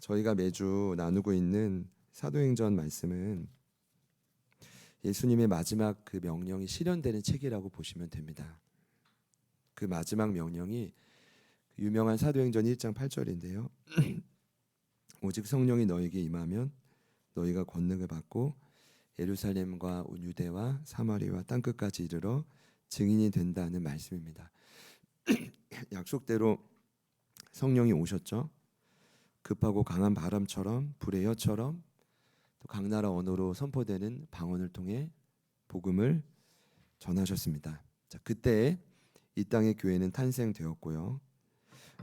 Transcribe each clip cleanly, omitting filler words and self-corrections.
저희가 매주 나누고 있는 사도행전 말씀은 예수님의 마지막 그 명령이 실현되는 책이라고 보시면 됩니다. 그 마지막 명령이 유명한 사도행전 1장 8절인데요. 오직 성령이 너에게 임하면 너희가 권능을 받고 예루살렘과 온 유대와 사마리아와 땅끝까지 이르러 증인이 된다는 말씀입니다. 약속대로 성령이 오셨죠. 급하고 강한 바람처럼 불의 혀처럼 또 각 나라 언어로 선포되는 방언을 통해 복음을 전하셨습니다. 자, 그때 이 땅의 교회는 탄생되었고요.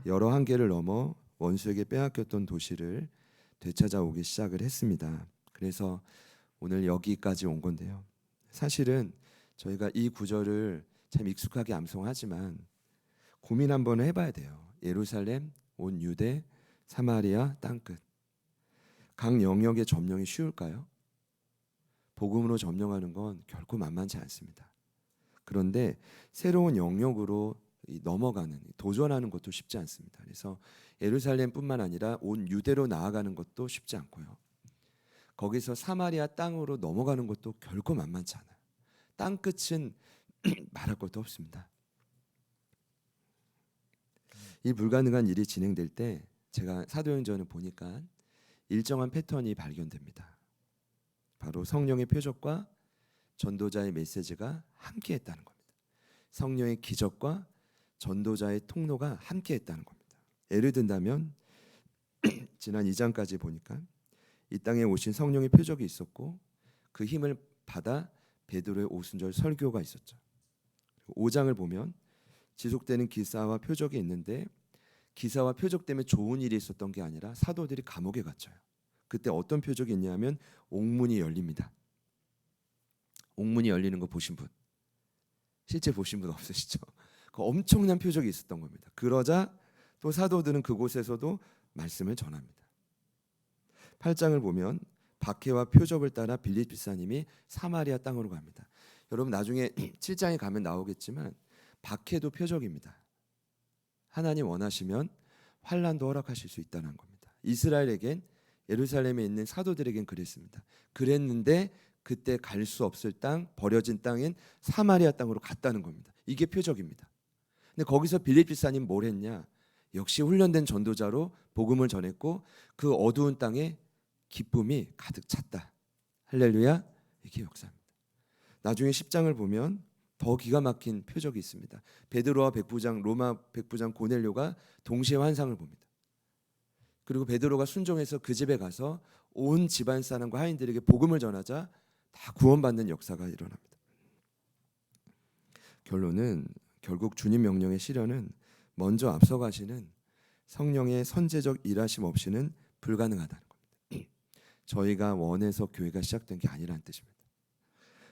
여러 한계를 넘어 원수에게 빼앗겼던 도시를 되찾아오기 시작을 했습니다. 그래서 오늘 여기까지 온 건데요. 사실은 저희가 이 구절을 참 익숙하게 암송하지만 고민 한번 해봐야 돼요. 예루살렘, 온 유대, 사마리아, 땅끝. 각 영역의 점령이 쉬울까요? 복음으로 점령하는 건 결코 만만치 않습니다. 그런데 새로운 영역으로 넘어가는, 도전하는 것도 쉽지 않습니다. 그래서 예루살렘뿐만 아니라 온 유대로 나아가는 것도 쉽지 않고요. 거기서 사마리아 땅으로 넘어가는 것도 결코 만만치 않아요. 땅 끝은 말할 것도 없습니다. 이 불가능한 일이 진행될 때 제가 사도행전을 보니까 일정한 패턴이 발견됩니다. 바로 성령의 표적과 전도자의 메시지가 함께했다는 겁니다. 성령의 기적과 전도자의 통로가 함께했다는 겁니다. 예를 든다면 지난 2장까지 보니까 이 땅에 오신 성령의 표적이 있었고 그 힘을 받아 베드로의 오순절 설교가 있었죠. 5장을 보면 지속되는 기사와 표적이 있는데 기사와 표적 때문에 좋은 일이 있었던 게 아니라 사도들이 감옥에 갇혀요. 그때 어떤 표적이 있냐면 옥문이 열립니다. 옥문이 열리는 거 보신 분? 실제 보신 분 없으시죠? 그 엄청난 표적이 있었던 겁니다. 그러자 또 사도들은 그곳에서도 말씀을 전합니다. 8장을 보면 박해와 표적을 따라 빌립 집사님이 사마리아 땅으로 갑니다. 여러분 나중에 7장에 가면 나오겠지만 박해도 표적입니다. 하나님 원하시면 환난도 허락하실 수 있다는 겁니다. 이스라엘에겐 예루살렘에 있는 사도들에겐 그랬습니다. 그랬는데 그때 갈 수 없을 땅, 버려진 땅인 사마리아 땅으로 갔다는 겁니다. 이게 표적입니다. 근데 거기서 빌립 집사님 뭘 했냐? 역시 훈련된 전도자로 복음을 전했고 그 어두운 땅에 기쁨이 가득 찼다. 할렐루야. 이게 역사입니다. 나중에 10장을 보면 더 기가 막힌 표적이 있습니다. 베드로와 백부장 로마 백부장 고넬료가 동시에 환상을 봅니다. 그리고 베드로가 순종해서 그 집에 가서 온 집안 사람과 하인들에게 복음을 전하자 다 구원받는 역사가 일어납니다. 결론은 결국 주님 명령의 실현은 먼저 앞서가시는 성령의 선제적 일하심 없이는 불가능하다는 겁니다. 저희가 원해서 교회가 시작된 게 아니라는 뜻입니다.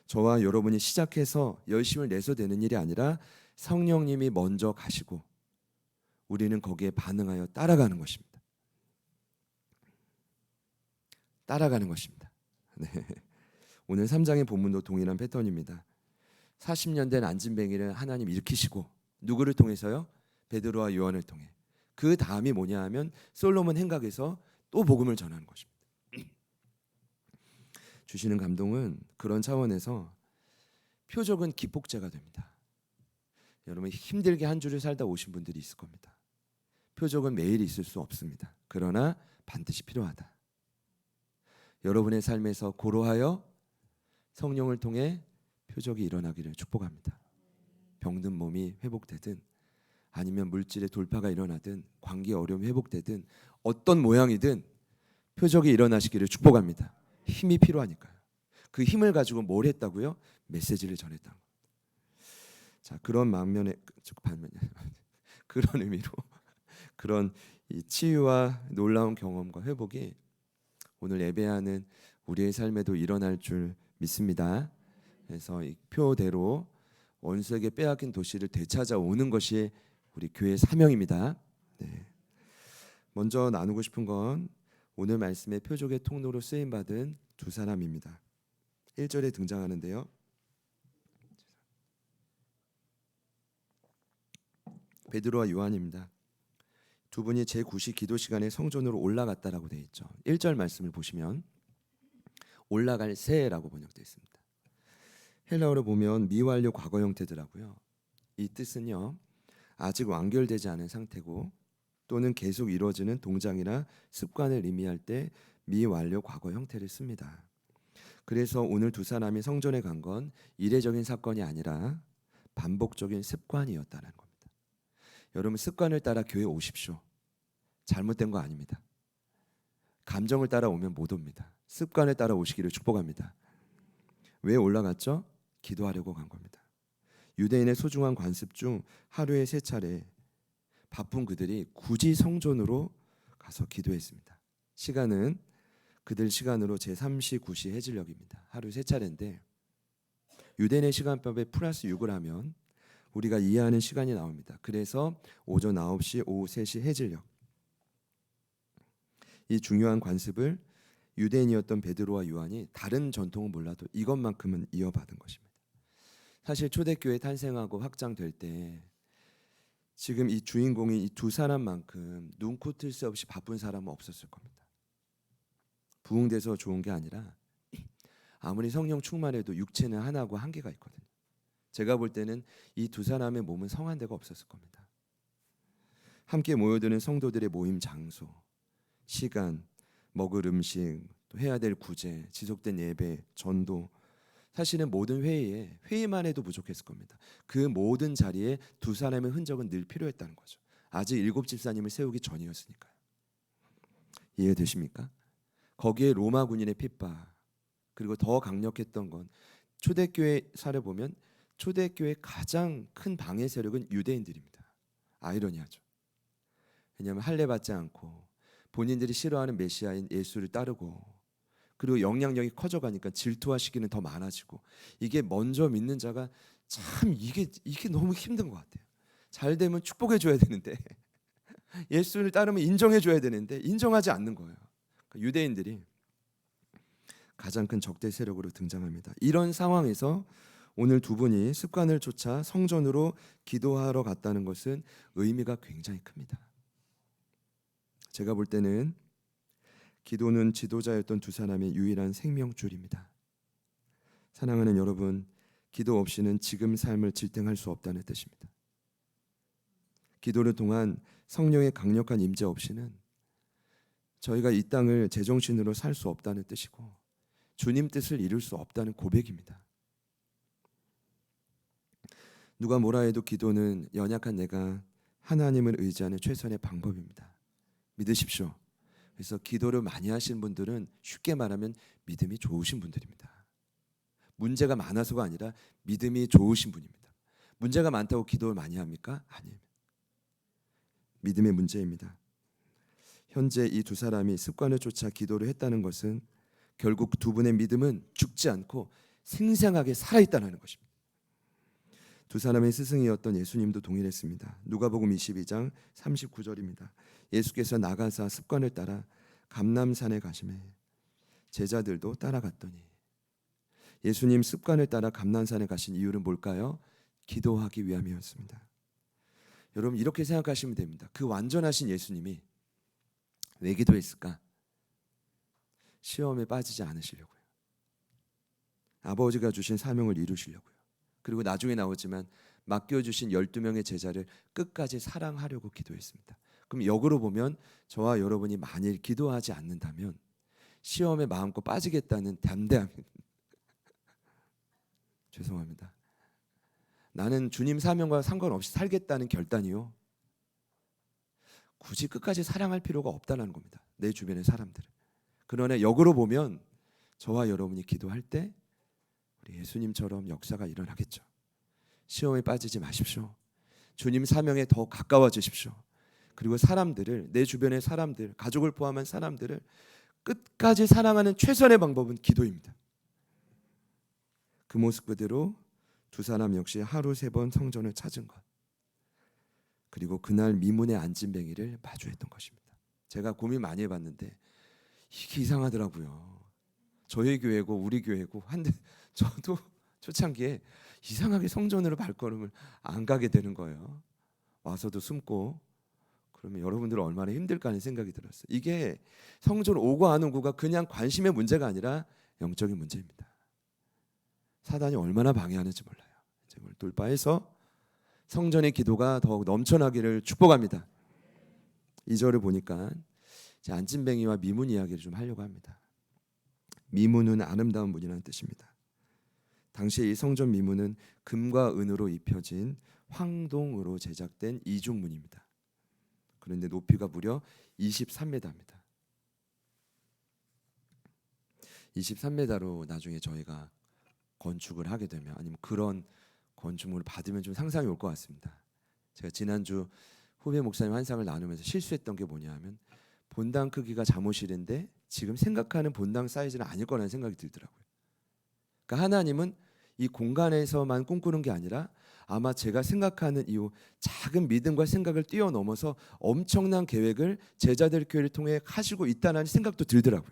저와 여러분이 시작해서 열심을 내서 되는 일이 아니라 성령님이 먼저 가시고 우리는 거기에 반응하여 따라가는 것입니다. 따라가는 것입니다. 네. 오늘 3장의 본문도 동일한 패턴입니다. 40년 된 안진뱅이를 하나님 일으키시고 누구를 통해서요? 베드로와 요한을 통해. 그 다음이 뭐냐 하면 솔로몬 행각에서 또 복음을 전하는 것입니다. 주시는 감동은 그런 차원에서 표적은 기폭제가 됩니다. 여러분 힘들게 한 주를 살다 오신 분들이 있을 겁니다. 표적은 매일 있을 수 없습니다. 그러나 반드시 필요하다. 여러분의 삶에서 고로하여 성령을 통해 표적이 일어나기를 축복합니다. 병든 몸이 회복되든 아니면 물질의 돌파가 일어나든 관계 어려움이 회복되든 어떤 모양이든 표적이 일어나시기를 축복합니다. 힘이 필요하니까요. 그 힘을 가지고 뭘 했다고요? 메시지를 전했다는 겁니다. 자, 그런 반면에 그런 의미로 그런 이 치유와 놀라운 경험과 회복이 오늘 예배하는 우리의 삶에도 일어날 줄 믿습니다. 그래서 이 표대로 원수에게 빼앗긴 도시를 되찾아오는 것이 우리 교회의 사명입니다. 네. 먼저 나누고 싶은 건 오늘 말씀의 표적의 통로로 쓰임받은 두 사람입니다. 1절에 등장하는데요. 베드로와 요한입니다. 두 분이 제9시 기도 시간에 성전으로 올라갔다라고 되어 있죠. 1절 말씀을 보시면 올라갈 새라고 번역되어 있습니다. 헬라어로 보면 미완료 과거 형태더라고요. 이 뜻은요, 아직 완결되지 않은 상태고 또는 계속 이루어지는 동작이나 습관을 의미할 때 미완료 과거 형태를 씁니다. 그래서 오늘 두 사람이 성전에 간 건 이례적인 사건이 아니라 반복적인 습관이었다는 겁니다. 여러분, 습관을 따라 교회 오십시오. 잘못된 거 아닙니다. 감정을 따라 오면 못 옵니다. 습관을 따라 오시기를 축복합니다. 왜 올라갔죠? 기도하려고 간 겁니다. 유대인의 소중한 관습 중 하루에 3차례 바쁜 그들이 굳이 성전으로 가서 기도했습니다. 시간은 그들 시간으로 제39시 해질녘입니다. 하루 3차례인데 유대인의 시간법에 플러스 6을 하면 우리가 이해하는 시간이 나옵니다. 그래서 오전 9시, 오후 3시 해질녘. 이 중요한 관습을 유대인이었던 베드로와 요한이 다른 전통은 몰라도 이것만큼은 이어받은 것입니다. 사실 초대교회 탄생하고 확장될 때 지금 이 주인공이 이 두 사람만큼 눈코 뜰 새 없이 바쁜 사람은 없었을 겁니다. 부흥돼서 좋은 게 아니라 아무리 성령 충만해도 육체는 하나고 한계가 있거든요. 제가 볼 때는 이 두 사람의 몸은 성한 데가 없었을 겁니다. 함께 모여드는 성도들의 모임 장소, 시간, 먹을 음식, 또 해야 될 구제, 지속된 예배, 전도, 사실은 모든 회의만 해도 부족했을 겁니다. 그 모든 자리에 두 사람의 흔적은 늘 필요했다는 거죠. 아직 7 집사님을 세우기 전이었으니까요. 이해되십니까? 거기에 로마 군인의 핍박, 그리고 더 강력했던 건 초대교회 사를 보면 초대교회 가장 큰 방해 세력은 유대인들입니다. 아이러니하죠. 왜냐하면 할례 받지 않고 본인들이 싫어하는 메시아인 예수를 따르고, 그리고 영향력이 커져가니까 질투와 시기는 더 많아지고, 이게 먼저 믿는 자가 참 이게 너무 힘든 것 같아요. 잘 되면 축복해 줘야 되는데 예수를 따르면 인정해 줘야 되는데 인정하지 않는 거예요. 그러니까 유대인들이 가장 큰 적대 세력으로 등장합니다. 이런 상황에서 오늘 두 분이 습관을 쫓아 성전으로 기도하러 갔다는 것은 의미가 굉장히 큽니다. 제가 볼 때는 기도는 지도자였던 두 사람의 유일한 생명줄입니다. 사랑하는 여러분, 기도 없이는 지금 삶을 질탱할 수 없다는 뜻입니다. 기도를 통한 성령의 강력한 임재 없이는 저희가 이 땅을 제정신으로 살 수 없다는 뜻이고 주님 뜻을 이룰 수 없다는 고백입니다. 누가 뭐라 해도 기도는 연약한 내가 하나님을 의지하는 최선의 방법입니다. 믿으십시오. 그래서 기도를 많이 하시는 분들은 쉽게 말하면 믿음이 좋으신 분들입니다. 문제가 많아서가 아니라 믿음이 좋으신 분입니다. 문제가 많다고 기도를 많이 합니까? 아닙니다. 믿음의 문제입니다. 현재 이 두 사람이 습관을 쫓아 기도를 했다는 것은 결국 두 분의 믿음은 죽지 않고 생생하게 살아있다는 것입니다. 두 사람의 스승이었던 예수님도 동일했습니다. 누가복음 22장 39절입니다. 예수께서 나가사 습관을 따라 감람산에 가시매 제자들도 따라갔더니. 예수님 습관을 따라 감람산에 가신 이유는 뭘까요? 기도하기 위함이었습니다. 여러분, 이렇게 생각하시면 됩니다. 그 완전하신 예수님이 왜 기도했을까? 시험에 빠지지 않으시려고요. 아버지가 주신 사명을 이루시려고요. 그리고 나중에 나오지만 맡겨주신 12명의 제자를 끝까지 사랑하려고 기도했습니다. 그럼 역으로 보면 저와 여러분이 만일 기도하지 않는다면 시험에 마음껏 빠지겠다는 담대함입니다. 죄송합니다. 나는 주님 사명과 상관없이 살겠다는 결단이요, 굳이 끝까지 사랑할 필요가 없다는 겁니다. 내 주변의 사람들을. 그러나 역으로 보면 저와 여러분이 기도할 때 우리 예수님처럼 역사가 일어나겠죠. 시험에 빠지지 마십시오. 주님 사명에 더 가까워지십시오. 그리고 사람들을, 내 주변의 사람들, 가족을 포함한 사람들을 끝까지 사랑하는 최선의 방법은 기도입니다. 그 모습 그대로 두 사람 역시 하루 3번 성전을 찾은 것, 그리고 그날 미문의 안진뱅이를 마주했던 것입니다. 제가 고민 많이 해봤는데 이게 이상하더라고요. 저희 교회고 우리 교회고 한데 저도 초창기에 이상하게 성전으로 발걸음을 안 가게 되는 거예요. 와서도 숨고 그러면 여러분들은 얼마나 힘들까 하는 생각이 들었어요. 이게 성전 오고 안 오고가 그냥 관심의 문제가 아니라 영적인 문제입니다. 사단이 얼마나 방해하는지 몰라요. 이제 그걸 돌파해서 성전의 기도가 더욱 넘쳐나기를 축복합니다. 2절을 보니까 이제 안진뱅이와 미문 이야기를 좀 하려고 합니다. 미문은 아름다운 문이라는 뜻입니다. 당시 이 성전 미문은 금과 은으로 입혀진 황동으로 제작된 이중문입니다. 그런데 높이가 무려 23m입니다. 23m로 나중에 저희가 건축을 하게 되면 아니면 그런 건축물을 받으면 좀 상상이 올 것 같습니다. 제가 지난주 후배 목사님 환상을 나누면서 실수했던 게 뭐냐면 본당 크기가 잠옷실인데 지금 생각하는 본당 사이즈는 아닐 거라는 생각이 들더라고요. 그러니까 하나님은 이 공간에서만 꿈꾸는 게 아니라 아마 제가 생각하는 이 작은 믿음과 생각을 뛰어넘어서 엄청난 계획을 제자들 교회를 통해 하시고 있다는 생각도 들더라고요.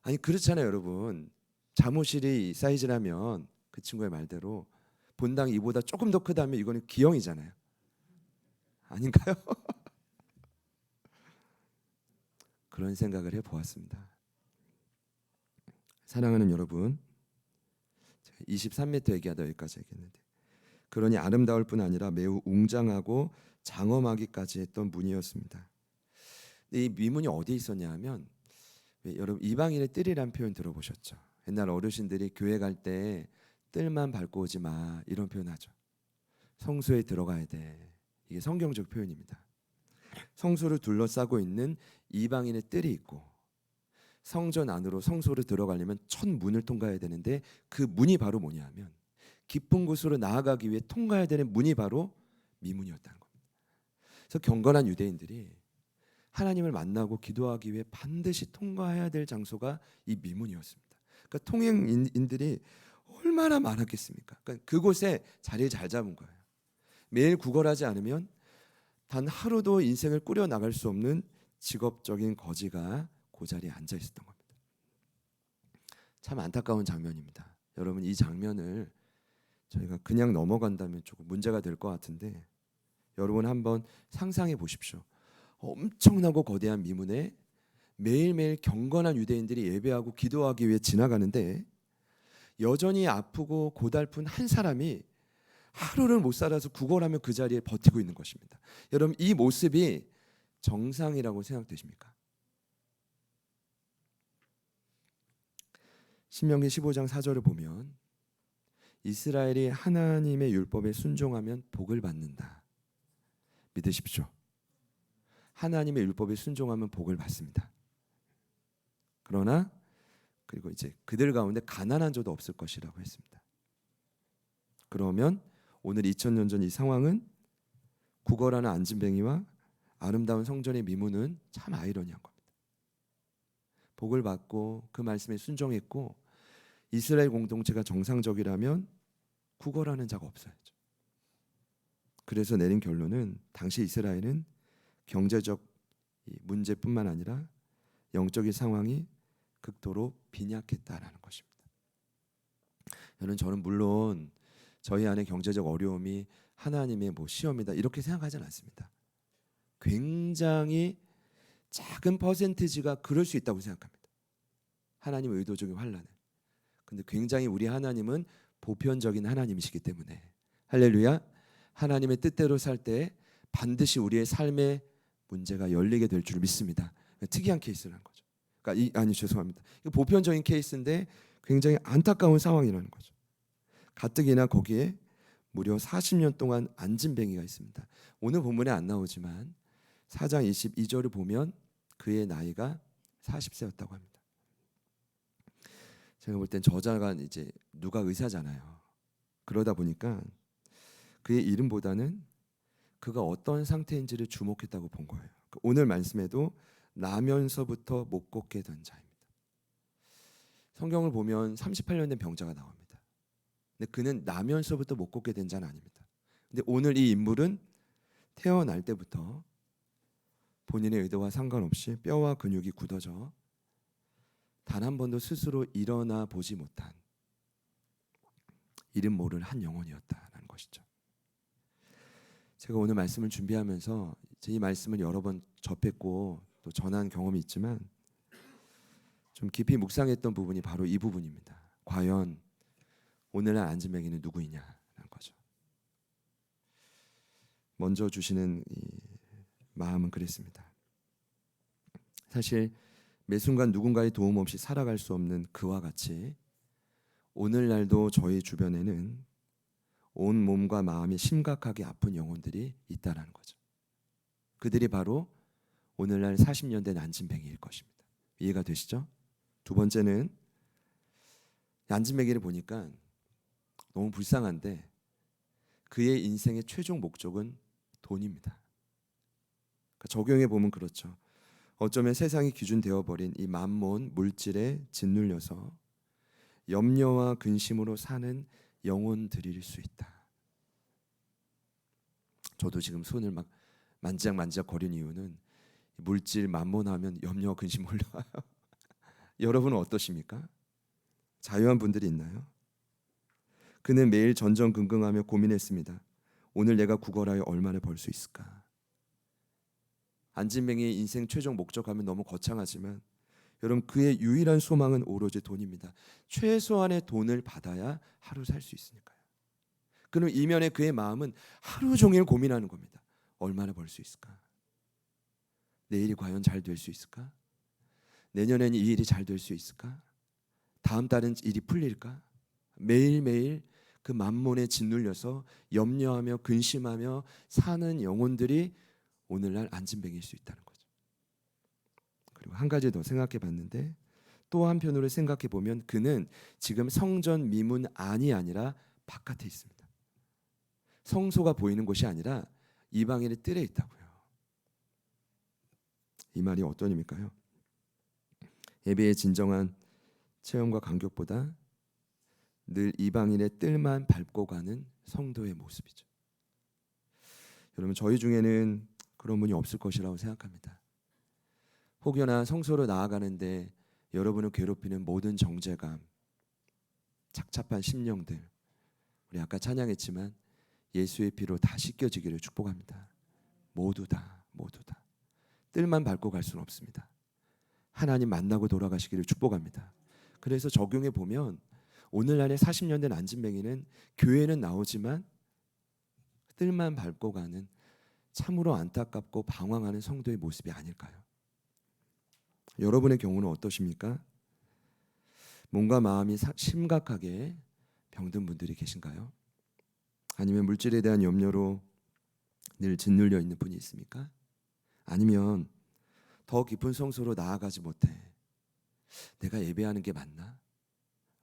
아니 그렇잖아요, 여러분. 잠옷실이 이 사이즈라면 그 친구의 말대로 본당 이보다 조금 더 크다면 이거는 기형이잖아요. 아닌가요? 그런 생각을 해보았습니다. 사랑하는 여러분, 23m 얘기하다 여기까지 얘기했는데 그러니 아름다울 뿐 아니라 매우 웅장하고 장엄하기까지 했던 문이었습니다. 이 미문이 어디에 있었냐 하면 여러분 이방인의 뜰이란 표현 들어보셨죠? 옛날 어르신들이 교회 갈 때 뜰만 밟고 오지 마 이런 표현하죠. 성소에 들어가야 돼. 이게 성경적 표현입니다. 성소를 둘러싸고 있는 이방인의 뜰이 있고 성전 안으로 성소를 들어가려면 첫 문을 통과해야 되는데 그 문이 바로 뭐냐 하면 깊은 곳으로 나아가기 위해 통과해야 되는 문이 바로 미문이었다는 겁니다. 그래서 경건한 유대인들이 하나님을 만나고 기도하기 위해 반드시 통과해야 될 장소가 이 미문이었습니다. 그러니까 통행인들이 얼마나 많았겠습니까? 그러니까 그곳에 자리를 잘 잡은 거예요. 매일 구걸하지 않으면 단 하루도 인생을 꾸려 나갈 수 없는 직업적인 거지가 그 자리에 앉아 있었던 겁니다. 참 안타까운 장면입니다. 여러분 이 장면을 저희가 그냥 넘어간다면 조금 문제가 될 것 같은데 여러분 한번 상상해 보십시오. 엄청나고 거대한 미문에 매일매일 경건한 유대인들이 예배하고 기도하기 위해 지나가는데 여전히 아프고 고달픈 한 사람이 하루를 못 살아서 구걸하며 그 자리에 버티고 있는 것입니다. 여러분 이 모습이 정상이라고 생각되십니까? 신명기 15장 4절을 보면 이스라엘이 하나님의 율법에 순종하면 복을 받는다. 믿으십시오. 하나님의 율법에 순종하면 복을 받습니다. 그러나 그리고 이제 그들 가운데 가난한 자도 없을 것이라고 했습니다. 그러면 오늘 2000년 전 이 상황은 구걸하는 안진뱅이와 아름다운 성전의 미문은 참 아이러니한 겁니다. 복을 받고 그 말씀에 순종했고 이스라엘 공동체가 정상적이라면 구걸하는 자가 없어야죠. 그래서 내린 결론은 당시 이스라엘은 경제적 문제뿐만 아니라 영적인 상황이 극도로 빈약했다라는 것입니다. 저는 물론 저희 안에 경제적 어려움이 하나님의 시험이다 이렇게 생각하지는 않습니다. 굉장히 작은 퍼센티지가 그럴 수 있다고 생각합니다. 하나님의 의도적인 환난을. 근데 굉장히 우리 하나님은 보편적인 하나님이시기 때문에 할렐루야. 하나님의 뜻대로 살 때 반드시 우리의 삶의 문제가 열리게 될 줄 믿습니다. 특이한 케이스라는 거죠. 그러니까 죄송합니다. 이거 보편적인 케이스인데 굉장히 안타까운 상황이라는 거죠. 가뜩이나 거기에 무려 40년 동안 안진뱅이가 있습니다. 오늘 본문에 안 나오지만 4장 22절을 보면 그의 나이가 40세였다고 합니다. 제가 볼 땐 저자가 이제 누가 의사잖아요. 그러다 보니까 그의 이름보다는 그가 어떤 상태인지를 주목했다고 본 거예요. 오늘 말씀에도 나면서부터 못 걷게 된 자입니다. 성경을 보면 38년 된 병자가 나옵니다. 근데 그는 나면서부터 못 걷게 된 자는 아닙니다. 근데 오늘 이 인물은 태어날 때부터 본인의 의도와 상관없이 뼈와 근육이 굳어져 단 한 번도 스스로 일어나 보지 못한 이름 모를 한 영혼이었다는 것이죠. 제가 오늘 말씀을 준비하면서 이 말씀을 여러 번 접했고 또 전한 경험이 있지만 좀 깊이 묵상했던 부분이 바로 이 부분입니다. 과연 오늘날 안진뱅이는 누구이냐라는 거죠. 먼저 주시는 이 마음은 그랬습니다. 사실 매 순간 누군가의 도움 없이 살아갈 수 없는 그와 같이 오늘날도 저희 주변에는 온 몸과 마음이 심각하게 아픈 영혼들이 있다라는 거죠. 그들이 바로 오늘날 40년 된 안진뱅이일 것입니다. 이해가 되시죠? 두 번째는 안진뱅이를 보니까 너무 불쌍한데 그의 인생의 최종 목적은 돈입니다. 그러니까 적용해 보면 그렇죠. 어쩌면 세상이 기준 되어버린 이 만몬 물질에 짓눌려서 염려와 근심으로 사는 영혼들일 수 있다. 저도 지금 손을 막 만지작 거리는 이유는 물질 만몬하면 염려와 근심 올라와요. 여러분은 어떠십니까? 자유한 분들이 있나요? 그는 매일 전전긍긍하며 고민했습니다. 오늘 내가 구걸하여 얼마나 벌 수 있을까? 안진뱅이의 인생 최종 목적하면 너무 거창하지만 여러분 그의 유일한 소망은 오로지 돈입니다. 최소한의 돈을 받아야 하루 살 수 있으니까요. 그럼 이면에 그의 마음은 하루 종일 고민하는 겁니다. 얼마나 벌 수 있을까? 내일이 과연 잘 될 수 있을까? 내년에는 이 일이 잘 될 수 있을까? 다음 달은 일이 풀릴까? 매일매일 그 만몬에 짓눌려서 염려하며 근심하며 사는 영혼들이 오늘날 안진뱅이일 수 있다는 거죠. 그리고 한 가지 더 생각해 봤는데 또 한편으로 생각해 보면 그는 지금 성전 미문 안이 아니라 바깥에 있습니다. 성소가 보이는 곳이 아니라 이방인의 뜰에 있다고요. 이 말이 어떤 의미일까요? 예배의 진정한 체험과 감격보다 늘 이방인의 뜰만 밟고 가는 성도의 모습이죠. 여러분 저희 중에는 그런 분이 없을 것이라고 생각합니다. 혹여나 성소로 나아가는데 여러분을 괴롭히는 모든 정죄감, 착잡한 심령들 우리 아까 찬양했지만 예수의 피로 다 씻겨지기를 축복합니다. 모두 다 뜰만 밟고 갈 수는 없습니다. 하나님 만나고 돌아가시기를 축복합니다. 그래서 적용해 보면 오늘날의 40년 된 안진뱅이는 교회는 나오지만 뜰만 밟고 가는 참으로 안타깝고 방황하는 성도의 모습이 아닐까요? 여러분의 경우는 어떠십니까? 몸과 마음이 심각하게 병든 분들이 계신가요? 아니면 물질에 대한 염려로 늘 짓눌려 있는 분이 있습니까? 아니면 더 깊은 성소로 나아가지 못해 내가 예배하는 게 맞나?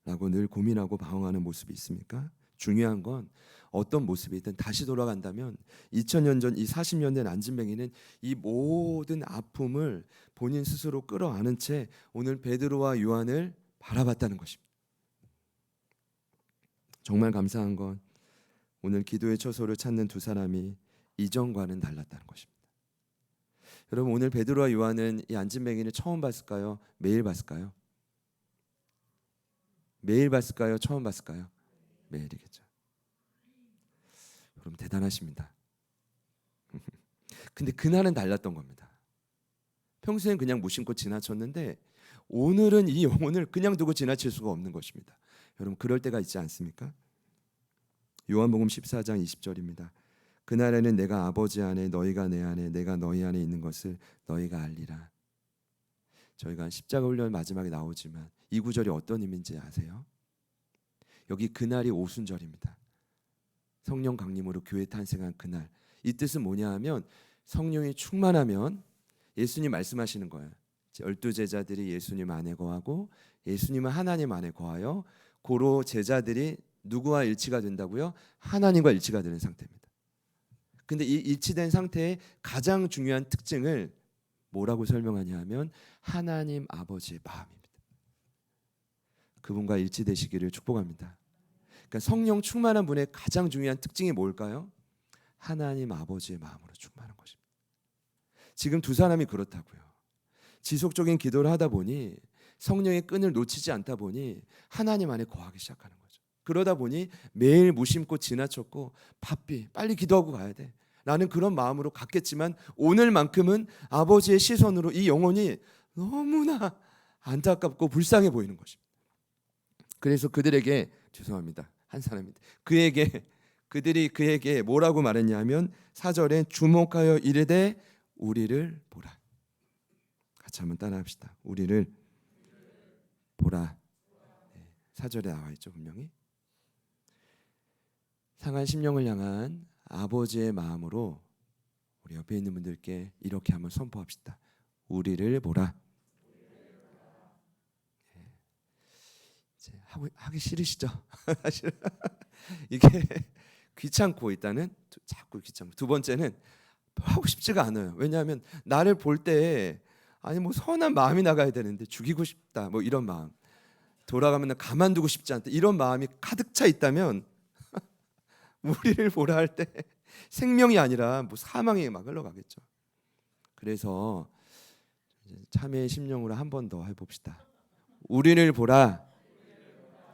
라고 늘 고민하고 방황하는 모습이 있습니까? 중요한 건 어떤 모습이든 다시 돌아간다면 2000년 전 이 40년 된 안진뱅이는 이 모든 아픔을 본인 스스로 끌어안은 채 오늘 베드로와 요한을 바라봤다는 것입니다. 정말 감사한 건 오늘 기도의 처소를 찾는 두 사람이 이전과는 달랐다는 것입니다. 여러분 오늘 베드로와 요한은 이 안진뱅이를 처음 봤을까요? 매일 봤을까요? 매일 봤을까요? 처음 봤을까요? 매일이겠죠. 여러분 대단하십니다. 근데 그날은 달랐던 겁니다. 평소엔 그냥 무심코 지나쳤는데 오늘은 이 영혼을 그냥 두고 지나칠 수가 없는 것입니다. 여러분 그럴 때가 있지 않습니까? 요한복음 14장 20절입니다. 그날에는 내가 아버지 안에 너희가 내 안에 내가 너희 안에 있는 것을 너희가 알리라. 저희가 십자가 훈련 마지막에 나오지만 이 구절이 어떤 의미인지 아세요? 여기 그날이 오순절입니다. 성령 강림으로 교회 탄생한 그날. 이 뜻은 뭐냐 하면 성령이 충만하면 예수님 말씀하시는 거예요. 12제자들이 예수님 안에 거하고 예수님은 하나님 안에 거하여 고로 제자들이 누구와 일치가 된다고요? 하나님과 일치가 되는 상태입니다. 근데 이 일치된 상태의 가장 중요한 특징을 뭐라고 설명하냐 하면 하나님 아버지의 마음입니다. 그분과 일치되시기를 축복합니다. 그러니까 성령 충만한 분의 가장 중요한 특징이 뭘까요? 하나님 아버지의 마음으로 충만한 것입니다. 지금 두 사람이 그렇다고요. 지속적인 기도를 하다 보니 성령의 끈을 놓치지 않다 보니 하나님 안에 거하기 시작하는 거죠. 그러다 보니 매일 무심코 지나쳤고 바삐 빨리 기도하고 가야 돼. 라는 그런 마음으로 갔겠지만 오늘만큼은 아버지의 시선으로 이 영혼이 너무나 안타깝고 불쌍해 보이는 것입니다. 그래서 그들에게 죄송합니다. 한 사람인데 그들이 그에게 뭐라고 말했냐면 4절에 주목하여 이르되 우리를 보라. 같이 한번 따라합시다. 우리를 보라. 4절에 나와 있죠, 분명히. 상한 심령을 향한 아버지의 마음으로 우리 옆에 있는 분들께 이렇게 한번 선포합시다. 우리를 보라. 이제 하기 싫으시죠? 사실 이게 귀찮고 일단은 자꾸 귀찮고 두 번째는 하고 싶지가 않아요. 왜냐하면 나를 볼 때 아니 뭐 선한 마음이 나가야 되는데 죽이고 싶다 뭐 이런 마음, 돌아가면 가만두고 싶지 않다 이런 마음이 가득 차 있다면 우리를 보라 할 때 생명이 아니라 뭐 사망에 막 흘러가겠죠. 그래서 참회의 심령으로 한 번 더 해봅시다. 우리를 보라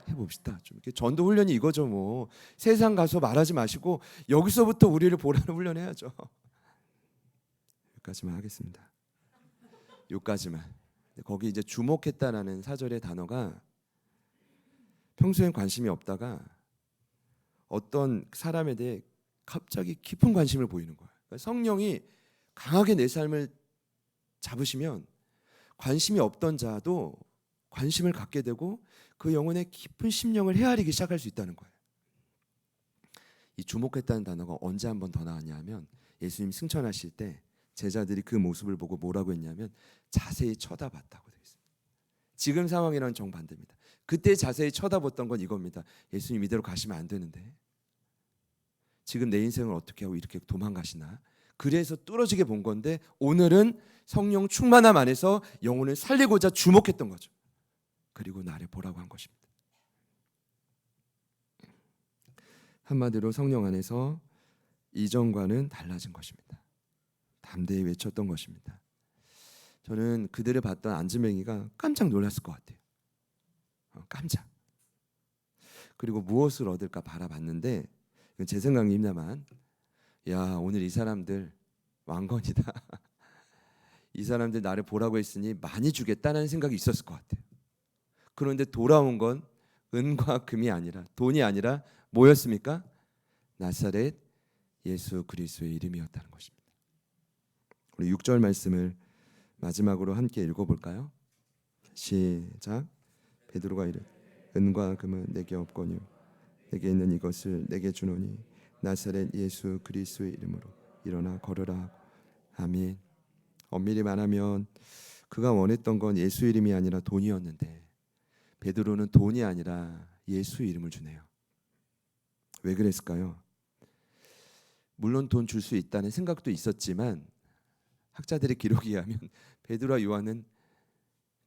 해봅시다. 좀 이렇게 전도 훈련이 이거죠. 뭐 세상 가서 말하지 마시고 여기서부터 우리를 보라는 훈련해야죠. 여기까지만 하겠습니다. 여기까지만. 거기 이제 주목했다라는 4절의 단어가 평소엔 관심이 없다가 어떤 사람에 대해 갑자기 깊은 관심을 보이는 거예요. 그러니까 성령이 강하게 내 삶을 잡으시면 관심이 없던 자도 관심을 갖게 되고 그 영혼의 깊은 심령을 헤아리기 시작할 수 있다는 거예요. 이 주목했다는 단어가 언제 한 번 더 나왔냐 하면 예수님 승천하실 때 제자들이 그 모습을 보고 뭐라고 했냐면 자세히 쳐다봤다고 되어 있습니다. 지금 상황이랑 정반대입니다. 그때 자세히 쳐다봤던 건 이겁니다. 예수님 이대로 가시면 안 되는데 지금 내 인생을 어떻게 하고 이렇게 도망가시나. 그래서 뚫어지게 본 건데 오늘은 성령 충만함 안에서 영혼을 살리고자 주목했던 거죠. 그리고 나를 보라고 한 것입니다. 한마디로 성령 안에서 이전과는 달라진 것입니다. 담대히 외쳤던 것입니다. 저는 그들을 봤던 안즈맹이가 깜짝 놀랐을 것 같아요. 깜짝. 그리고 무엇을 얻을까 바라봤는데 제 생각입니다만 야 오늘 이 사람들 왕건이다. 이 사람들 나를 보라고 했으니 많이 주겠다는 생각이 있었을 것 같아요. 그런데 돌아온 건 은과 금이 아니라 돈이 아니라 뭐였습니까? 나사렛 예수 그리스도의 이름이었다는 것입니다. 우리 6절 말씀을 마지막으로 함께 읽어볼까요? 시작. 베드로가 이르 은과 금은 내게 없거니와 내게 있는 이것을 내게 주노니 나사렛 예수 그리스도의 이름으로 일어나 걸으라 하고. 아멘. 엄밀히 말하면 그가 원했던 건 예수 이름이 아니라 돈이었는데 베드로는 돈이 아니라 예수 이름을 주네요. 왜 그랬을까요? 물론 돈 줄 수 있다는 생각도 있었지만 학자들의 기록에 의하면 베드로와 요한은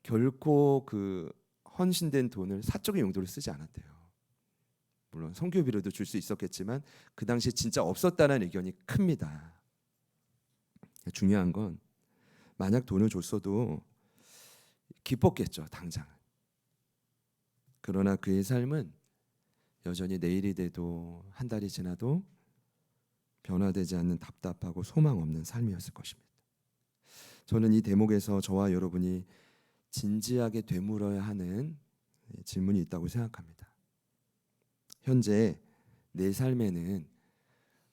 결코 그 헌신된 돈을 사적인 용도로 쓰지 않았대요. 물론 선교비로도 줄 수 있었겠지만 그 당시에 진짜 없었다는 의견이 큽니다. 중요한 건 만약 돈을 줬어도 기뻤겠죠, 당장. 그러나 그의 삶은 여전히 내일이 돼도 한 달이 지나도 변화되지 않는 답답하고 소망 없는 삶이었을 것입니다. 저는 이 대목에서 저와 여러분이 진지하게 되물어야 하는 질문이 있다고 생각합니다. 현재 내 삶에는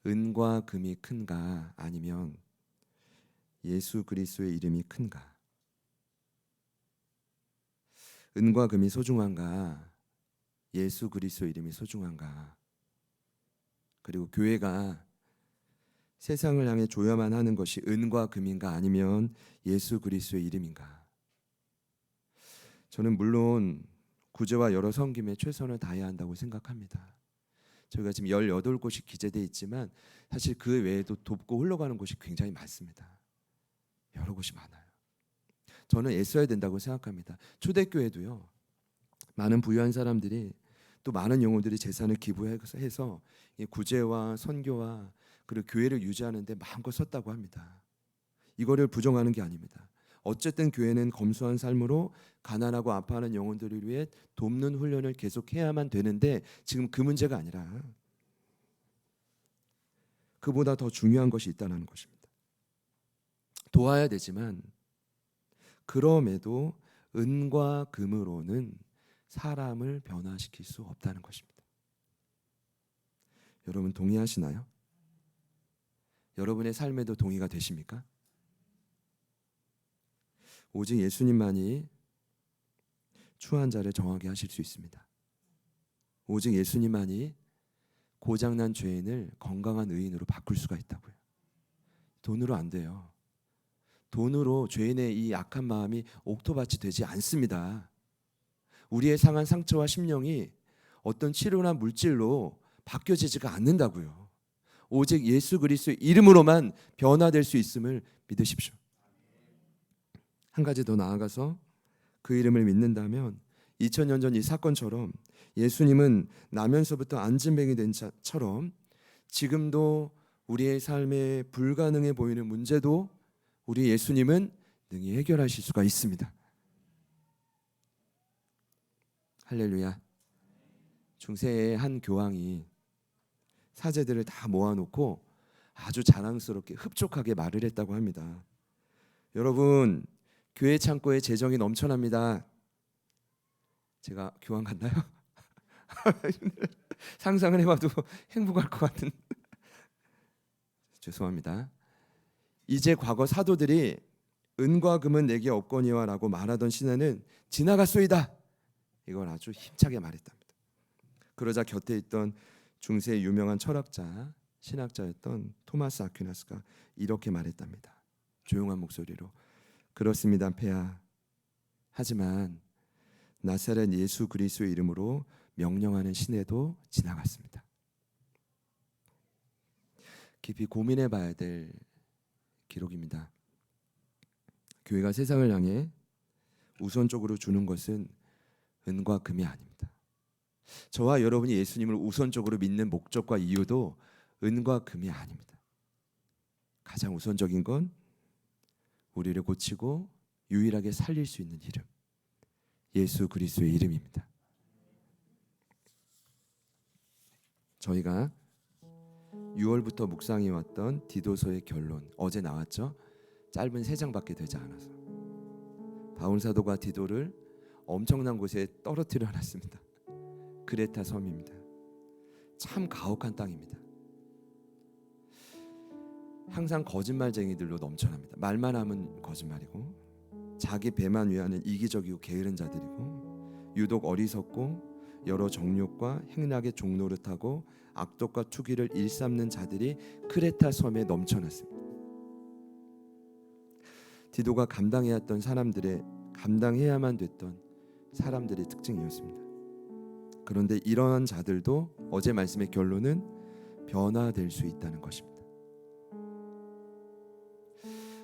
은과 금이 큰가 아니면 예수 그리스도의 이름이 큰가? 은과 금이 소중한가? 예수 그리스도의 이름이 소중한가? 그리고 교회가 세상을 향해 줘야만 하는 것이 은과 금인가 아니면 예수 그리스도의 이름인가? 저는 물론 구제와 여러 섬김에 최선을 다해야 한다고 생각합니다. 저희가 지금 18곳이 기재되어 있지만 사실 그 외에도 돕고 흘러가는 곳이 굉장히 많습니다. 여러 곳이 많아요. 저는 애써야 된다고 생각합니다. 초대교회도요. 많은 부유한 사람들이 또 많은 영혼들이 재산을 기부해서 구제와 선교와 그리고 교회를 유지하는 데 마음껏 썼다고 합니다. 이거를 부정하는 게 아닙니다. 어쨌든 교회는 검소한 삶으로 가난하고 아파하는 영혼들을 위해 돕는 훈련을 계속해야만 되는데 지금 그 문제가 아니라 그보다 더 중요한 것이 있다는 것입니다. 도와야 되지만 그럼에도 은과 금으로는 사람을 변화시킬 수 없다는 것입니다. 여러분 동의하시나요? 여러분의 삶에도 동의가 되십니까? 오직 예수님만이 추한 자를 정하게 하실 수 있습니다. 오직 예수님만이 고장난 죄인을 건강한 의인으로 바꿀 수가 있다고요. 돈으로 안 돼요. 돈으로 죄인의 이 약한 마음이 옥토밭이 되지 않습니다. 우리의 상한 상처와 심령이 어떤 치료나 물질로 바뀌어지지가 않는다고요. 오직 예수 그리스도의 이름으로만 변화될 수 있음을 믿으십시오. 한 가지 더 나아가서 그 이름을 믿는다면 2000년 전 이 사건처럼 예수님은 나면서부터 안진뱅이 된 자처럼 지금도 우리의 삶에 불가능해 보이는 문제도 우리 예수님은 능히 해결하실 수가 있습니다. 할렐루야. 중세의 한 교황이 사제들을 다 모아놓고 아주 자랑스럽게 흡족하게 말을 했다고 합니다. 여러분, 교회 창고에 재정이 넘쳐납니다. 제가 교황 같나요? 상상을 해봐도 행복할 것 같은. 죄송합니다. 이제 과거 사도들이 은과 금은 내게 없거니와 라고 말하던 시대는 지나갔소이다. 이걸 아주 힘차게 말했답니다. 그러자 곁에 있던 중세의 유명한 철학자, 신학자였던 토마스 아퀴나스가 이렇게 말했답니다. 조용한 목소리로. 그렇습니다, 폐하. 하지만 나사렛 예수 그리스도의 이름으로 명령하는 시대도 지나갔습니다. 깊이 고민해 봐야 될 기록입니다. 교회가 세상을 향해 우선적으로 주는 것은 은과 금이 아닙니다. 저와 여러분이 예수님을 우선적으로 믿는 목적과 이유도 은과 금이 아닙니다. 가장 우선적인 건 우리를 고치고 유일하게 살릴 수 있는 이름, 예수 그리스도의 이름입니다. 저희가 6월부터 묵상해 왔던 디도서의 결론, 어제 나왔죠? 짧은 3장밖에 되지 않아서 바울 사도가 디도를 엄청난 곳에 떨어뜨려 놨습니다. 크레타 섬입니다. 참 가혹한 땅입니다. 항상 거짓말쟁이들로 넘쳐납니다. 말만 하면 거짓말이고 자기 배만 위하는 이기적이고 게으른 자들이고 유독 어리석고 여러 정욕과 행락의 종노릇하고 악독과 투기를 일삼는 자들이 크레타 섬에 넘쳐났습니다. 디도가 감당해야만 됐던 사람들의 특징이었습니다. 그런데 이러한 자들도 어제 말씀의 결론은 변화될 수 있다는 것입니다.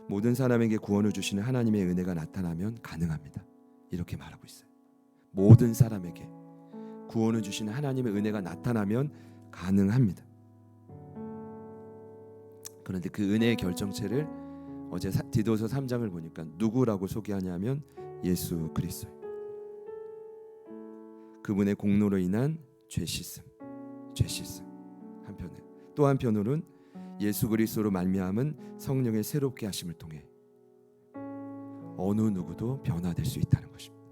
모든 사람에게 구원을 주시는 하나님의 은혜가 나타나면 가능합니다. 이렇게 말하고 있어요. 모든 사람에게 구원을 주시는 하나님의 은혜가 나타나면 가능합니다. 그런데 그 은혜의 결정체를 어제 디도서 3장을 보니까 누구라고 소개하냐면 예수 그리스도. 그분의 공로로 인한 죄 씻음. 한편에 또 한편으로는 예수 그리스도로 말미암은 성령의 새롭게 하심을 통해 어느 누구도 변화될 수 있다는 것입니다.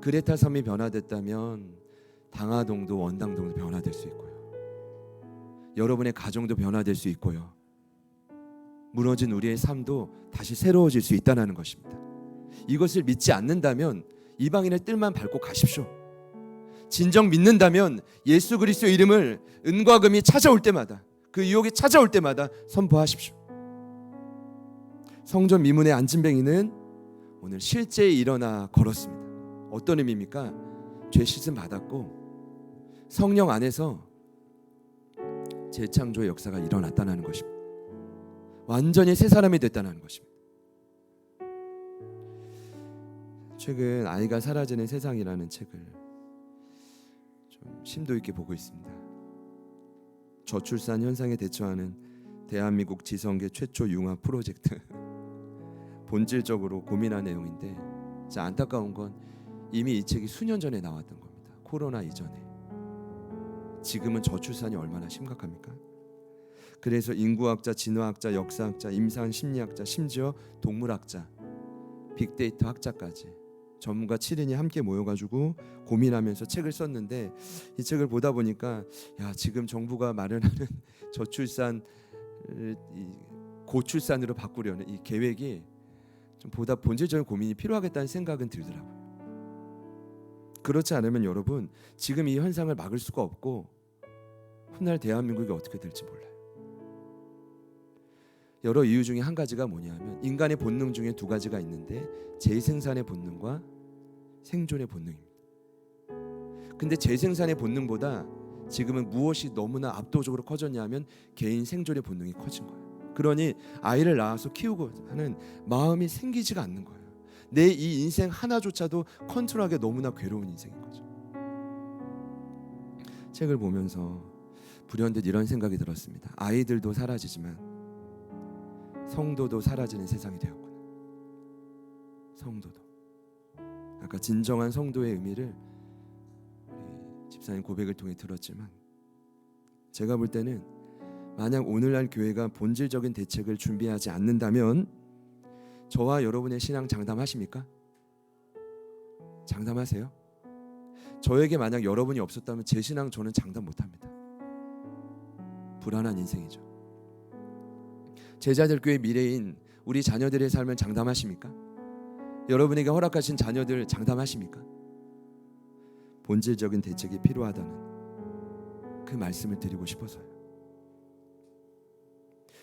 크레타 섬이 변화됐다면 당하동도 원당동도 변화될 수 있고요. 여러분의 가정도 변화될 수 있고요. 무너진 우리의 삶도 다시 새로워질 수 있다는 것입니다. 이것을 믿지 않는다면 이방인의 뜰만 밟고 가십시오. 진정 믿는다면 예수 그리스도의 이름을 은과 금이 찾아올 때마다, 그 유혹이 찾아올 때마다 선포하십시오. 성전 미문의 안진뱅이는 오늘 실제 일어나 걸었습니다. 어떤 의미입니까? 죄 씻음 받았고 성령 안에서 재창조의 역사가 일어났다는 것입니다. 완전히 새 사람이 됐다는 것입니다. 최근 아이가 사라지는 세상이라는 책을 좀 심도 있게 보고 있습니다. 저출산 현상에 대처하는 대한민국 지성계 최초 융합 프로젝트. 본질적으로 고민한 내용인데 진짜 안타까운 건 이미 이 책이 수년 전에 나왔던 겁니다. 코로나 이전에. 지금은 저출산이 얼마나 심각합니까? 그래서 인구학자, 진화학자, 역사학자, 임상 심리학자, 심지어 동물학자, 빅데이터 학자까지 전문가 7인이 함께 모여가지고 고민하면서 책을 썼는데, 이 책을 보다 보니까 야, 지금 정부가 마련하는 저출산 고출산으로 바꾸려는 이 계획이 좀 보다 본질적인 고민이 필요하겠다는 생각은 들더라고요. 그렇지 않으면 여러분, 지금 이 현상을 막을 수가 없고 훗날 대한민국이 어떻게 될지 몰라요. 여러 이유 중에 한 가지가 뭐냐면, 인간의 본능 중에 두 가지가 있는데 재생산의 본능과 생존의 본능입니다. 근데 재생산의 본능보다 지금은 무엇이 너무나 압도적으로 커졌냐면 개인 생존의 본능이 커진 거예요. 그러니 아이를 낳아서 키우고 하는 마음이 생기지가 않는 거예요. 내 이 인생 하나조차도 컨트롤하기 너무나 괴로운 인생인 거죠. 책을 보면서 불현듯 이런 생각이 들었습니다. 아이들도 사라지지만 성도도 사라지는 세상이 되었구나. 성도도. 아까 진정한 성도의 의미를 우리 집사님 고백을 통해 들었지만, 제가 볼 때는 만약 오늘날 교회가 본질적인 대책을 준비하지 않는다면 저와 여러분의 신앙 장담하십니까? 장담하세요? 저에게 만약 여러분이 없었다면 제 신앙 저는 장담 못합니다. 불안한 인생이죠. 제자들 교회 미래인 우리 자녀들의 삶을 장담하십니까? 여러분에게 허락하신 자녀들 장담하십니까? 본질적인 대책이 필요하다는 그 말씀을 드리고 싶어서요.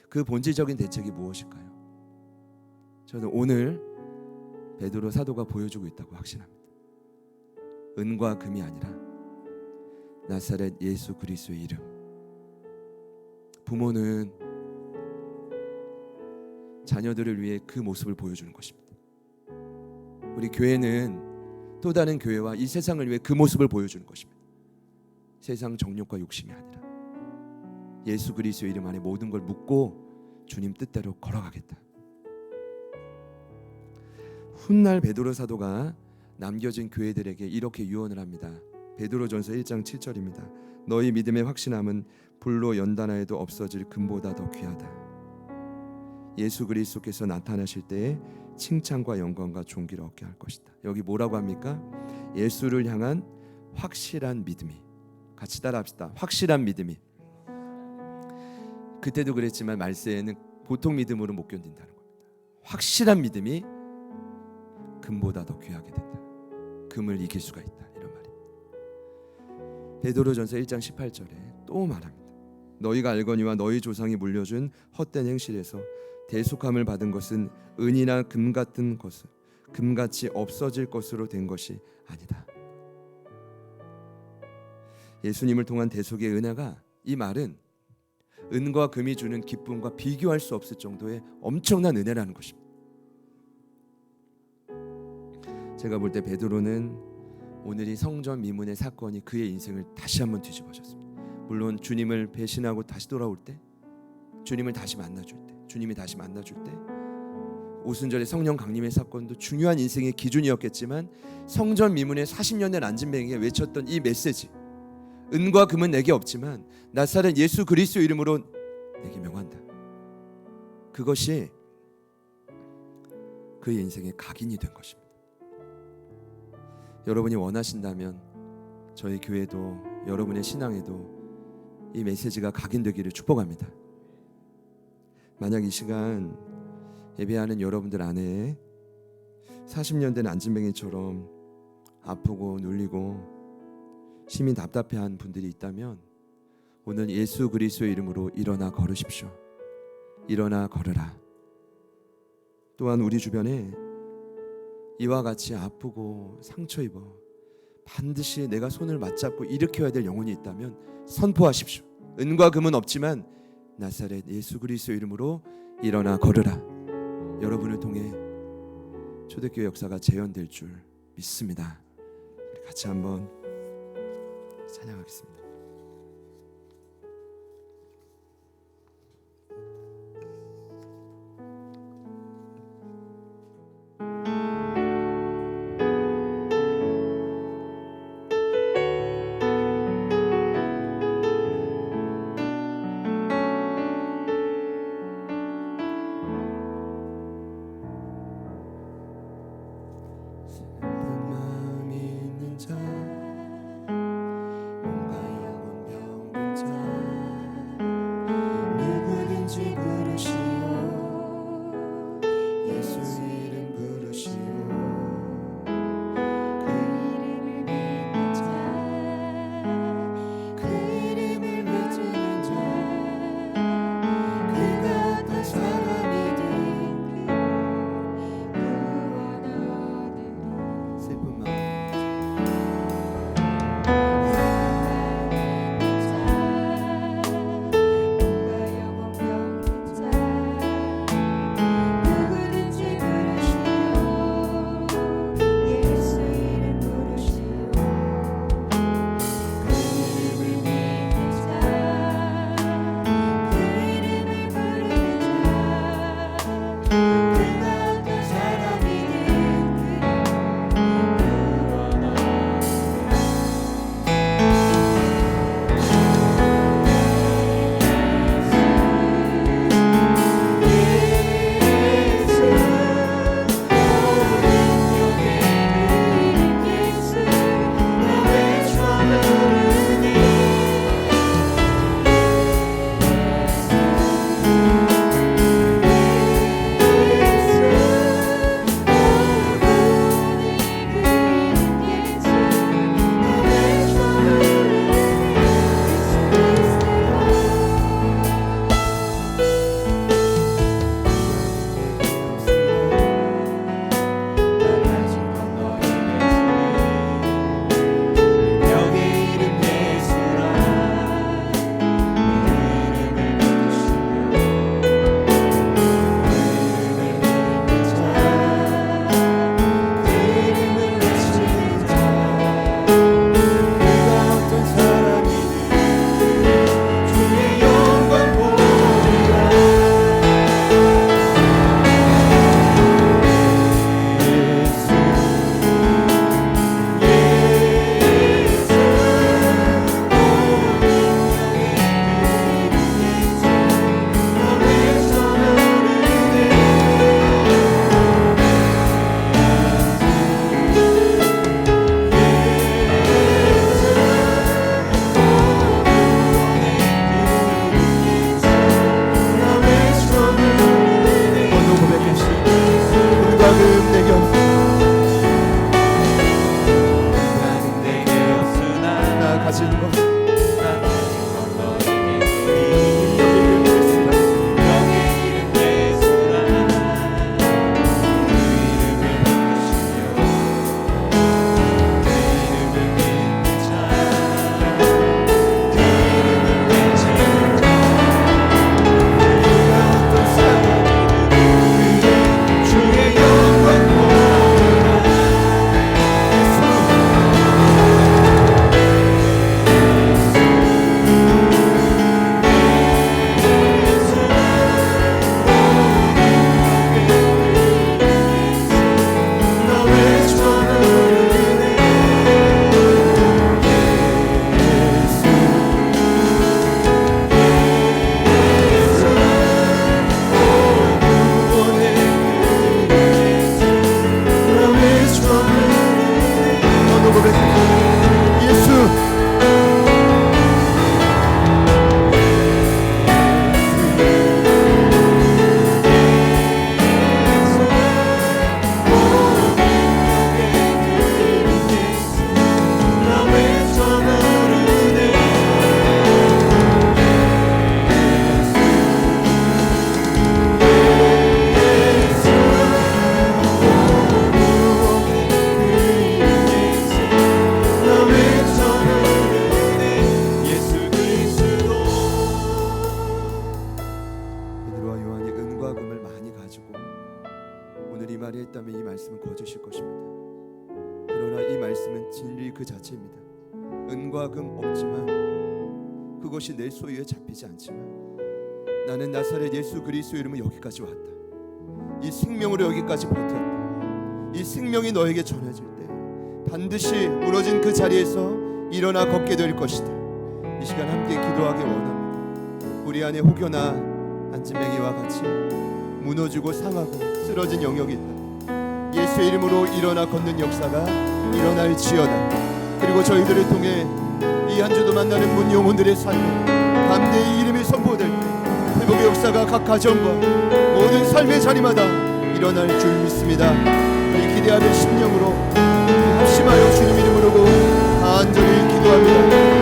그 본질적인 대책이 무엇일까요? 저는 오늘 베드로 사도가 보여주고 있다고 확신합니다. 은과 금이 아니라 나사렛 예수 그리스도의 이름. 부모는 자녀들을 위해 그 모습을 보여주는 것입니다. 우리 교회는 또 다른 교회와 이 세상을 위해 그 모습을 보여주는 것입니다. 세상 정욕과 욕심이 아니라 예수 그리스도의 이름 안에 모든 걸 묻고 주님 뜻대로 걸어가겠다. 훗날 베드로 사도가 남겨진 교회들에게 이렇게 유언을 합니다. 베드로전서 1장 7절입니다. 너희 믿음의 확신함은 불로 연단하여도 없어질 금보다 더 귀하다. 예수 그리스도께서 나타나실 때에 칭찬과 영광과 존귀를 얻게 할 것이다. 여기 뭐라고 합니까? 예수를 향한 확실한 믿음이. 같이 따라합시다. 확실한 믿음이. 그때도 그랬지만 말세에는 보통 믿음으로 못 견딘다는 겁니다. 확실한 믿음이 금보다 더 귀하게 된다. 금을 이길 수가 있다. 이런 말입니다. 베드로전서 1장 18절에 또 말합니다. 너희가 알거니와 너희 조상이 물려준 헛된 행실에서 대속함을 받은 것은 은이나 금 같은 것은 금같이 없어질 것으로 된 것이 아니다. 예수님을 통한 대속의 은혜가, 이 말은 은과 금이 주는 기쁨과 비교할 수 없을 정도의 엄청난 은혜라는 것입니다. 제가 볼 때 베드로는 오늘 이 성전 미문의 사건이 그의 인생을 다시 한번 뒤집어졌습니다. 물론 주님을 배신하고 다시 돌아올 때, 주님을 다시 만나줄 때, 주님이 다시 만나줄 때, 오순절의 성령 강림의 사건도 중요한 인생의 기준이었겠지만, 성전 미문의 40년 된 안진뱅이가 외쳤던 이 메시지, 은과 금은 내게 없지만 나사렛 예수 그리스도 이름으로 내게 명한다. 그것이 그의 인생의 각인이 된 것입니다. 여러분이 원하신다면 저희 교회도 여러분의 신앙에도 이 메시지가 각인되기를 축복합니다. 만약 이 시간 예배하는 여러분들 안에 40년 된 안진뱅이처럼 아프고 눌리고 심히 답답해한 분들이 있다면 오늘 예수 그리스도의 이름으로 일어나 걸으십시오. 일어나 걸으라. 또한 우리 주변에 이와 같이 아프고 상처 입어 반드시 내가 손을 맞잡고 일으켜야 될 영혼이 있다면 선포하십시오. 은과 금은 없지만 나사렛 예수 그리스도 이름으로 일어나 걸으라. 여러분을 통해 초대교회 역사가 재현될 줄 믿습니다. 우리 같이 한번 찬양하겠습니다. 슬픈 마음이 있는 자, 몸과 영혼 병든 자, 누구든지 부르시오. 예수 이름 부르시오. 그 이름을 믿는 자, 그 이름을 외치는 자, 그가 어떤 사람이든 슬픈 마음 했다면 이 말씀은 거짓일 것입니다. 그러나 이 말씀은 진리 그 자체입니다. 은과 금 없지만 그것이 내 소유에 잡히지 않지만 나는 나사렛 예수 그리스도 이름으로 여기까지 왔다. 이 생명으로 여기까지 버텼다. 이 생명이 너에게 전해질 때 반드시 무너진 그 자리에서 일어나 걷게 될 것이다. 이 시간 함께 기도하기 원합니다. 우리 안에 혹여나 안진뱅이와 같이 무너지고 상하고 쓰러진 영역이 있다. 예수 예수의 이름으로 일어나 걷는 역사가 일어날지어다. 그리고 저희들을 통해 이 한 주도 만나는 문 영혼들의 삶에 담대히 이름이 선포될 때 회복의 역사가 각 가정과 모든 삶의 자리마다 일어날 줄 믿습니다. 우리 기대하는 심령으로 합심하여 주님 이름으로 간절히 기도합니다.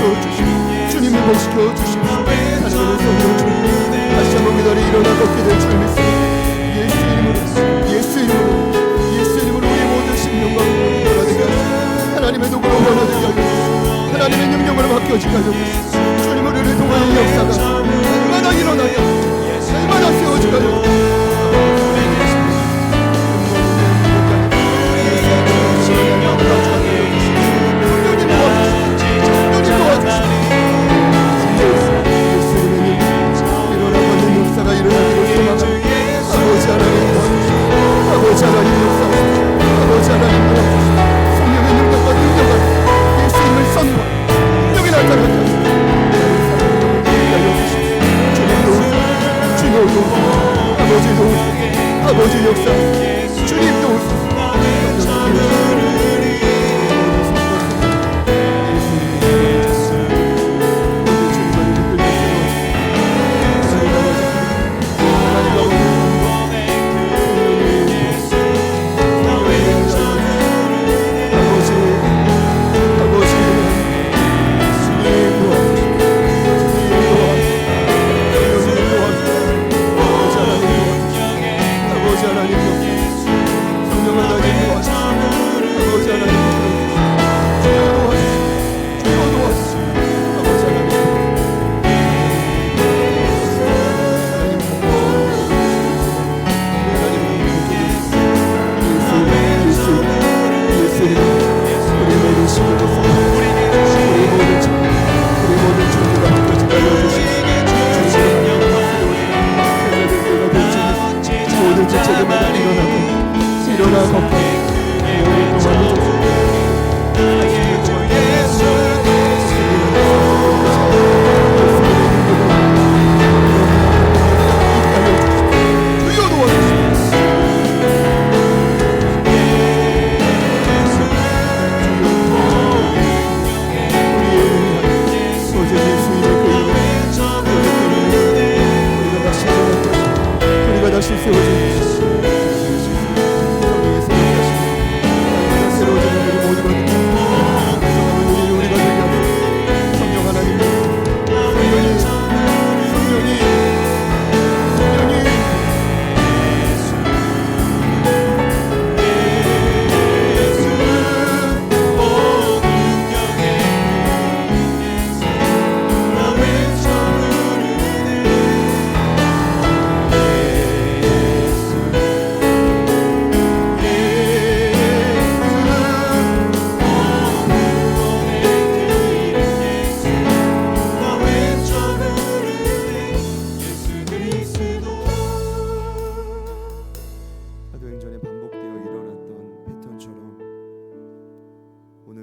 주님 주님 회복시켜 주시고 하나님의 성령 주님 다시 한번 그 자리에 일어나 걷게 될 줄 믿습니다. 예수 이름으로 우리 모든 심령과 변화되게 하시고 하나님의 도구로 변화되게 하시고 하나님의 능력으로 바뀌어지게 하시고 주님 우리를 통하는 역사가 날마다 일어나게 하시고 날마다 세워지게 하시고 아버지 하나님 성령의 능력과 능력을 예수 이름을 선포 능력이 나타나게 하시고 주님도 아버지 역사 주님도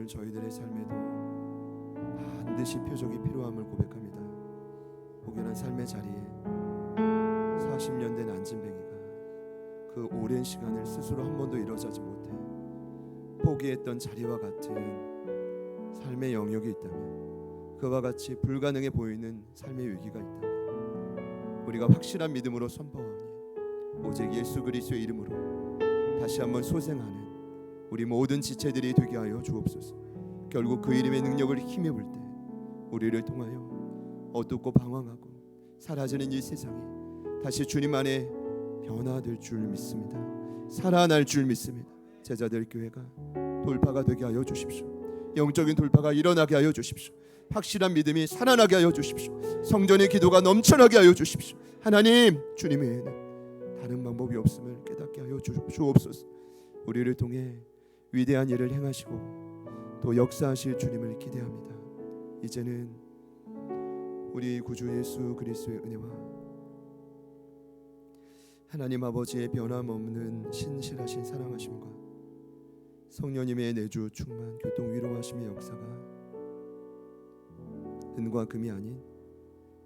저희들의 삶에도 반드시 표적이 필요함을 고백합니다. 혹여나 삶의 자리에 40년 된 안진뱅이가 그 오랜 시간을 스스로 한 번도 일어서지 못해 포기했던 자리와 같은 삶의 영역이 있다면, 그와 같이 불가능해 보이는 삶의 위기가 있다면, 우리가 확실한 믿음으로 선포하니 오직 예수 그리스도의 이름으로 다시 한번 소생하는 우리 모든 지체들이 되게 하여 주옵소서. 결국 그 이름의 능력을 힘입을 때 우리를 통하여 어둡고 방황하고 사라지는 이 세상이 다시 주님 안에 변화될 줄 믿습니다. 살아날 줄 믿습니다. 제자들 교회가 돌파가 되게 하여 주십시오. 영적인 돌파가 일어나게 하여 주십시오. 확실한 믿음이 살아나게 하여 주십시오. 성전의 기도가 넘쳐나게 하여 주십시오. 하나님, 주님 외에는 다른 방법이 없음을 깨닫게 하여 주옵소서. 우리를 통해 위대한 일을 행하시고 또 역사하실 주님을 기대합니다. 이제는 우리 구주 예수 그리스도의 은혜와 하나님 아버지의 변함없는 신실하신 사랑하심과 성령님의 내주 충만 교통 위로하심의 역사가 은과 금이 아닌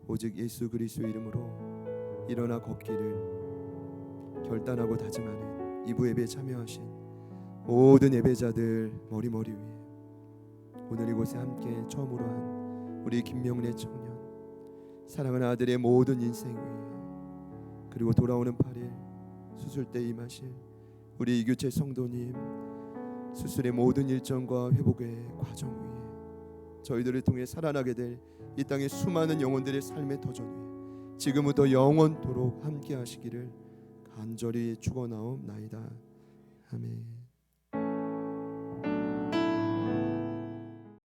오직 예수 그리스도의 이름으로 일어나 걷기를 결단하고 다짐하는 이부 예배에 참여하신 모든 예배자들 머리 위에 오늘 이곳에 함께 처음으로 한 우리 김명래 청년, 사랑하는 아들의 모든 인생 위에, 그리고 돌아오는 8일 수술 때 임하실 우리 이규채 성도님 수술의 모든 일정과 회복의 과정 위에 저희들을 통해 살아나게 될 이 땅의 수많은 영혼들의 삶의 터전 위에 지금부터 영원토록 함께 하시기를 간절히 축원하옵나이다. 아멘.